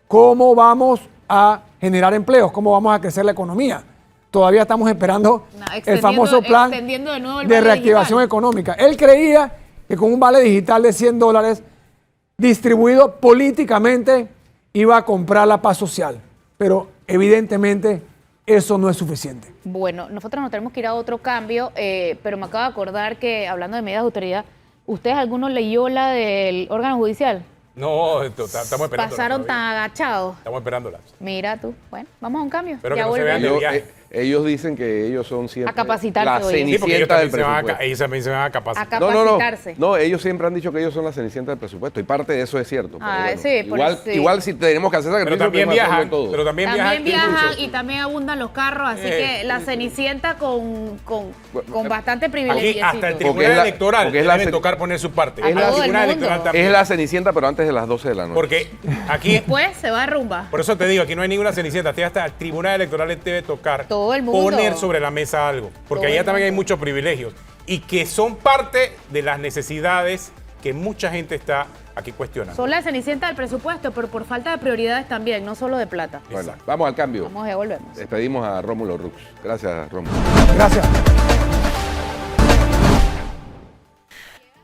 ¿Cómo vamos a generar empleos? ¿Cómo vamos a crecer la economía? Todavía estamos esperando el famoso plan extendiendo de nuevo el de vale reactivación digital. económica. Él creía que con un vale digital de $100 distribuido políticamente iba a comprar la paz social, pero evidentemente eso no es suficiente. Bueno, nosotros nos tenemos que ir a otro cambio, pero me acabo de acordar que, hablando de medidas de autoridad, ¿ustedes alguno leyó la del órgano judicial? No, estamos esperando. Pasaron tan agachados. Estamos esperándola. Mira tú. Bueno, vamos a un cambio. Pero ya que no se vean de volvemos. viaje. Ellos dicen que ellos son siempre A capacitarse, la oye. Sí, porque ellos cenicienta del también, presupuesto. ellos también se van a capacitar. A No, capacitarse. no. No, ellos siempre han dicho que ellos son la cenicienta del presupuesto y parte de eso es cierto. pero Ah, bueno, sí, por igual, eso sí. igual si tenemos que hacer Pero sacrificios, también tenemos que hacerlo viajan. todo. Pero también También viajan viajan mucho. y también abundan los carros, así que la cenicienta con bastante Aquí privilegio. hasta el Porque Tribunal es la- Electoral porque es la debe cen- tocar poner su parte. A El todo el Tribunal mundo. Electoral también. Es la cenicienta, pero antes de las 12 de la noche. Porque aquí, Después se va a rumba. por eso te digo, aquí no hay ninguna cenicienta. Aquí hasta el Tribunal Electoral debe tocar Todo el mundo. poner sobre la mesa algo. Porque Todo allá el también hay mundo. muchos privilegios. Y que son parte de las necesidades que mucha gente está aquí cuestionando. Son la cenicienta del presupuesto, pero por falta de prioridades también, no solo de plata. Bueno, Exacto. vamos al cambio. Vamos y volvemos. Despedimos a Rómulo Rux. Gracias, Rómulo. Gracias.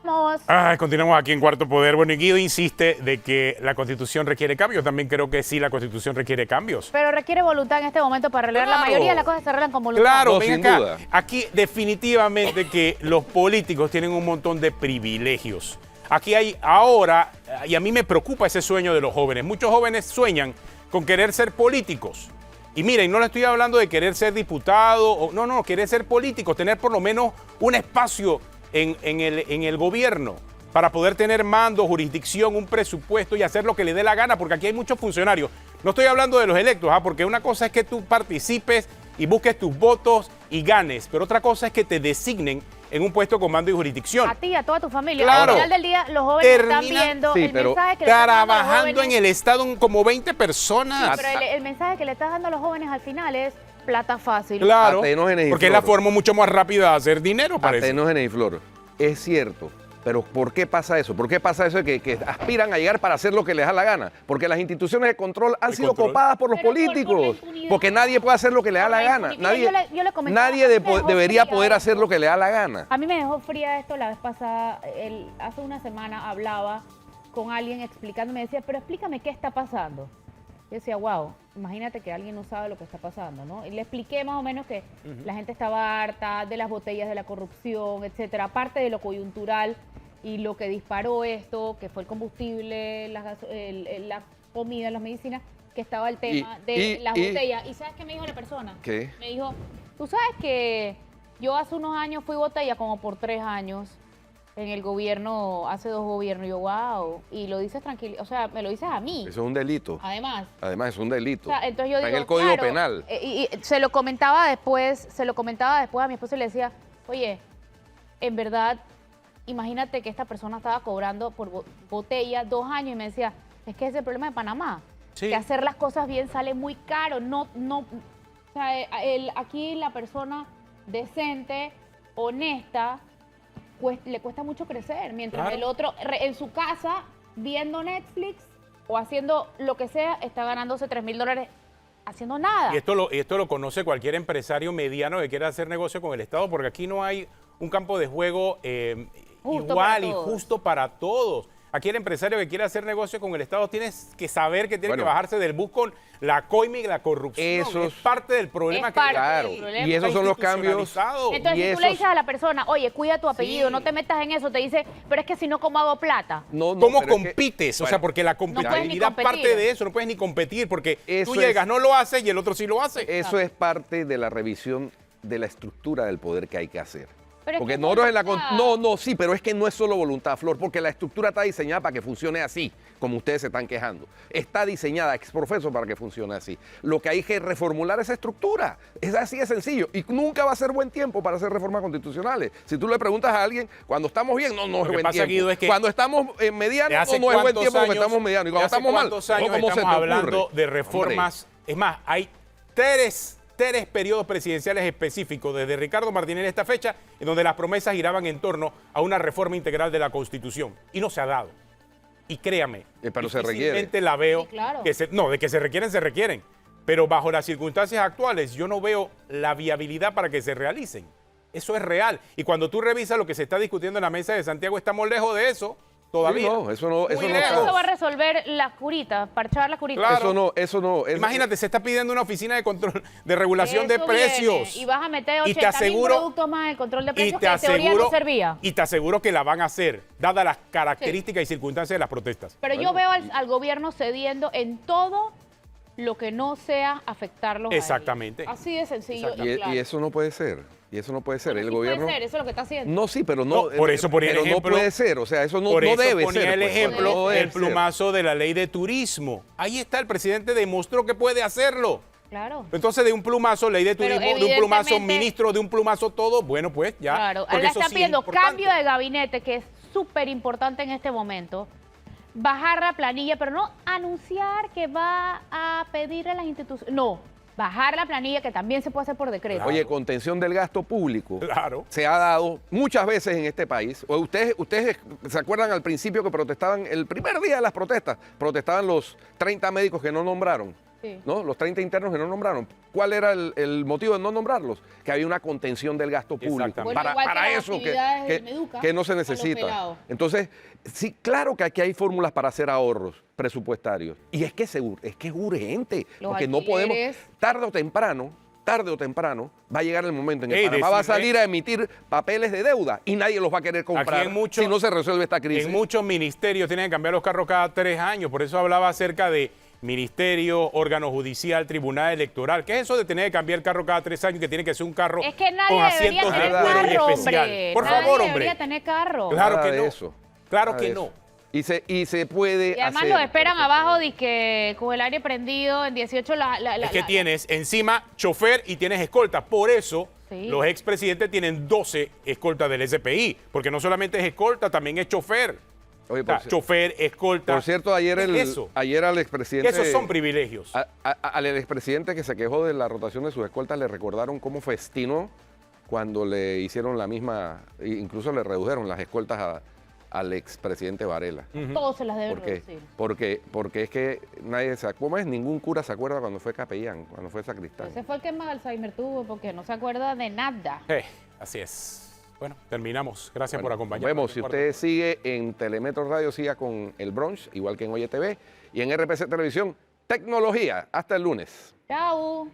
Vamos. Continuamos aquí en Cuarto Poder. Bueno, y Guido insiste de que la Constitución requiere cambios. También creo que sí, la Constitución requiere cambios. Pero requiere voluntad en este momento para arreglar. La Claro. mayoría de las cosas se arreglan con voluntad. Claro, No, ven sin acá. duda. Aquí definitivamente que los políticos tienen un montón de privilegios. Aquí hay ahora, y a mí me preocupa ese sueño de los jóvenes. Muchos jóvenes sueñan con querer ser políticos. Y miren, no le estoy hablando de querer ser diputado, no, querer ser políticos, tener por lo menos un espacio en el gobierno para poder tener mando, jurisdicción, un presupuesto y hacer lo que le dé la gana, porque aquí hay muchos funcionarios. No estoy hablando de los electos, porque una cosa es que tú participes y busques tus votos y ganes, pero otra cosa es que te designen en un puesto con mando y jurisdicción. A ti y a toda tu familia. Claro. Al final del día, los jóvenes están Terminan- viendo Sí, el pero mensaje que le estás dando a los Trabajando en jóvenes. el Estado como 20 personas. Pero el mensaje que le estás dando a los jóvenes al final es plata fácil. Claro, Atenógenes y porque es la Flor. forma mucho más rápida de hacer dinero, parece. Atenógenes y Flor. Es cierto, Pero ¿por qué pasa eso? ¿Por qué pasa eso de que aspiran a llegar para hacer lo que les da la gana? Porque las instituciones de control han sido copadas por los Pero políticos. por la impunidad. Porque nadie puede hacer lo que le da Por la la gana. impunidad. Nadie, Yo le comentaba, nadie a mí me dejó debería fría poder hacer esto. lo que le da la gana. A mí me dejó fría esto la vez pasada. Hace una semana hablaba con alguien explicándome, decía, pero explícame qué está pasando. Yo decía, wow, imagínate que alguien no sabe lo que está pasando, ¿no? Y le expliqué más o menos que la gente estaba harta de las botellas de la corrupción, etcétera, aparte de lo coyuntural y lo que disparó esto, que fue el combustible, la comida, las medicinas, que estaba el tema de las botellas. ¿Y sabes qué me dijo la persona? ¿Qué? Me dijo, tú sabes que yo hace unos años fui botella como por 3 años en el gobierno, hace 2 gobiernos, y yo, wow, y lo dices tranquilo, o sea, me lo dices a mí, Eso es un delito. además. Además, es un delito. O sea, entonces yo Está digo, en el Código claro, Penal. Y se lo comentaba después a mi esposo y le decía, oye, en verdad, imagínate que esta persona estaba cobrando por botella 2 años y me decía, es que ese es el problema de Panamá, Sí. que hacer las cosas bien sale muy caro, o sea, aquí la persona decente, honesta, le cuesta mucho crecer, mientras Claro. el otro en su casa, viendo Netflix o haciendo lo que sea, está ganándose $3,000 haciendo nada. Y esto lo conoce cualquier empresario mediano que quiera hacer negocio con el Estado, porque aquí no hay un campo de juego Justo igual para y todos. justo para todos. Aquí el empresario que quiera hacer negocio con el Estado tienes que saber que tiene Bueno. que bajarse del bus con la coima y la corrupción. Esos- es parte del problema Es que parte Claro. del problema. Y esos son los cambios. institucionalizado. Entonces, y si tú le esos- dices a la persona, oye, cuida tu apellido, Sí. no te metas en eso, te dice, pero es que si no, ¿cómo hago plata? No, no, ¿Cómo pero es que- compites? O bueno, sea, porque la puedes ni competitividad competir. parte de eso, no puedes ni competir, porque Eso tú llegas, es- no lo haces y el otro sí lo hace. Eso es parte de la revisión de la estructura del poder que hay que hacer. Pero es Porque que nosotros en la... voluntad. Sí, pero es que no es solo voluntad, Flor, porque la estructura está diseñada para que funcione así, como ustedes se están quejando. Está diseñada ex profeso para que funcione así. Lo que hay que reformular esa estructura. Es así de sencillo. Y nunca va a ser buen tiempo para hacer reformas constitucionales. Si tú le preguntas a alguien, cuando estamos bien, no es que buen pasa, tiempo. Guido, es que cuando estamos medianos, ¿De no es buen cuántos tiempo porque años- estamos medianos. Y de cuando hace estamos mal, cuántos años ¿cómo se te estamos hablando ocurre? de reformas? Es más, hay tres periodos presidenciales específicos desde Ricardo Martinelli a esta fecha en donde las promesas giraban en torno a una reforma integral de la Constitución y no se ha dado. Y créame, Pero se requiere. difícilmente la veo. Sí, claro. De que se requieren. Pero bajo las circunstancias actuales yo no veo la viabilidad para que se realicen. Eso es real. Y cuando tú revisas lo que se está discutiendo en la mesa de Santiago, estamos lejos de eso todavía. Sí, no, eso no- Muy eso no lejos. está. Eso va a resolver las curitas, parchar las curitas. Claro. Eso no. Imagínate, se está pidiendo una oficina de control, de regulación de Eso viene, precios. y vas a meter Y te 80.000 aseguro- productos más en el control de Y precios te que en teoría no servía. y te aseguro que la van a hacer, dadas las características y circunstancias de las protestas. Pero yo veo al gobierno cediendo en todo lo que no sea afectarlos a ellos. Exactamente. Así de sencillo Exactamente. y claro. Y eso no puede ser. Y eso no puede ser. Bueno, El sí gobierno... puede ser, eso es lo que está haciendo. No, sí, pero no. No, por eso ponía el pero ejemplo- no puede ser. O sea, eso no, Por no eso debe ponía ser. el pues, ejemplo no debe del ser. plumazo de la ley de turismo. Ahí está, el presidente demostró que puede hacerlo. Claro. Entonces, de un plumazo, ley de Pero turismo, de un plumazo, evidentemente- ministro, de un plumazo, todo, bueno, pues ya. Claro, porque ahora eso está sí es pidiendo importante. cambio de gabinete, que es súper importante en este momento, bajar la planilla, pero no anunciar que va a pedir a las instituciones, no, bajar la planilla, que también se puede hacer por decreto. Oye, contención del gasto público. Claro. Se ha dado muchas veces en este país. Ustedes se acuerdan al principio que protestaban, el primer día de las protestas, protestaban los 30 médicos que no nombraron, Sí. ¿no? Los 30 internos que no nombraron. ¿Cuál era el motivo de no nombrarlos? Que había una contención del gasto público. Exactamente. Bueno, igual que Para las eso actividades de Meduca, que no se a los necesita. pelados. Entonces, sí, claro que aquí hay fórmulas para hacer ahorros presupuestarios. Y es que es urgente. Los porque no podemos, alquileres. tarde o temprano, va a llegar el momento en que Ey, Panamá va a decirle- salir a emitir papeles de deuda y nadie los va a querer comprar en muchos- si no se resuelve esta crisis. En muchos ministerios tienen que cambiar los carros cada 3 años. Por eso hablaba acerca de ministerio, órgano judicial, tribunal electoral. ¿Qué es eso de tener que cambiar el carro cada 3 años, que tiene que ser un carro Es que nadie con debería asientos de tener nada, cuero y carro, especial? hombre. Por Nadie favor, debería hombre. tener carro. Claro Nada que de no. eso. Claro Nada que de no. eso. Y se puede Y además hacer. los esperan abajo con el aire prendido en 18 Es que tienes encima chofer y tienes escolta. Por eso Sí. los expresidentes tienen 12 escoltas del SPI. Porque no solamente es escolta, también es chofer. Oye, O sea, chofer, escolta. por cierto, ayer ¿Qué es eso? ayer al expresidente... Esos son privilegios. Al expresidente que se quejó de la rotación de sus escoltas le recordaron cómo festinó cuando le hicieron la misma, incluso le redujeron las escoltas al expresidente Varela. Todos se las deben Porque, reducir. porque es que nadie se acuerda, ningún cura se acuerda cuando fue capellán, cuando fue sacristán. Ese fue el que más Alzheimer tuvo porque no se acuerda de nada. Así es. Bueno, terminamos. Gracias por Bueno, acompañarnos. nos vemos. Si usted sigue en Telemetro Radio, siga con el brunch, igual que en Oye TV, y en RPC Televisión, tecnología. Hasta el lunes. Chao.